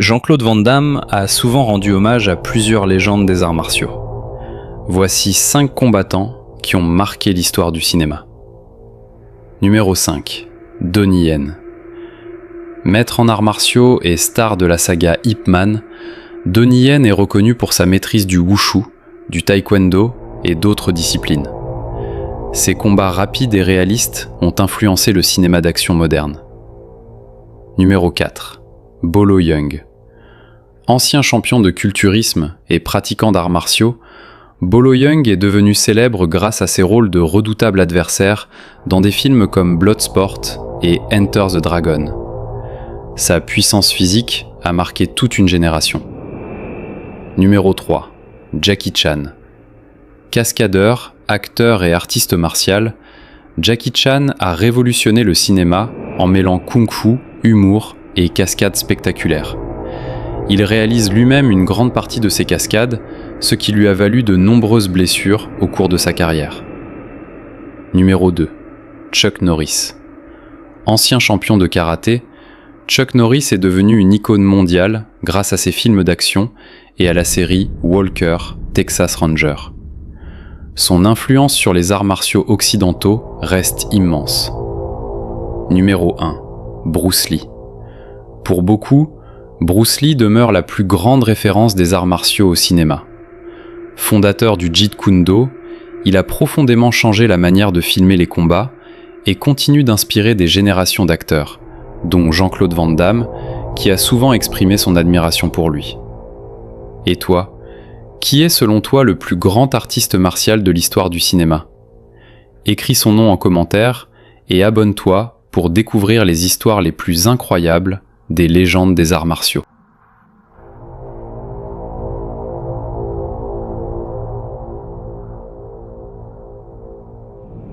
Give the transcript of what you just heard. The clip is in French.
Jean-Claude Van Damme a souvent rendu hommage à plusieurs légendes des arts martiaux. Voici 5 combattants qui ont marqué l'histoire du cinéma. Numéro 5. Donnie Yen. Maître en arts martiaux et star de la saga Ip Man, Donnie Yen est reconnu pour sa maîtrise du wushu, du taekwondo et d'autres disciplines. Ses combats rapides et réalistes ont influencé le cinéma d'action moderne. Numéro 4. Bolo Yeung. Ancien champion de culturisme et pratiquant d'arts martiaux, Bolo Yeung est devenu célèbre grâce à ses rôles de redoutables adversaires dans des films comme Bloodsport et Enter the Dragon. Sa puissance physique a marqué toute une génération. Numéro 3. Jackie Chan. Cascadeur, acteur et artiste martial, Jackie Chan a révolutionné le cinéma en mêlant kung-fu, humour et cascades spectaculaires. Il réalise lui-même une grande partie de ses cascades, ce qui lui a valu de nombreuses blessures au cours de sa carrière. Numéro 2. Chuck Norris. Ancien champion de karaté, Chuck Norris est devenu une icône mondiale grâce à ses films d'action et à la série Walker, Texas Ranger. Son influence sur les arts martiaux occidentaux reste immense. Numéro 1. Bruce Lee. Pour beaucoup, Bruce Lee demeure la plus grande référence des arts martiaux au cinéma. Fondateur du Jeet Kune Do, il a profondément changé la manière de filmer les combats et continue d'inspirer des générations d'acteurs, dont Jean-Claude Van Damme, qui a souvent exprimé son admiration pour lui. Et toi, qui est selon toi le plus grand artiste martial de l'histoire du cinéma ? Écris son nom en commentaire et abonne-toi pour découvrir les histoires les plus incroyables des légendes des arts martiaux.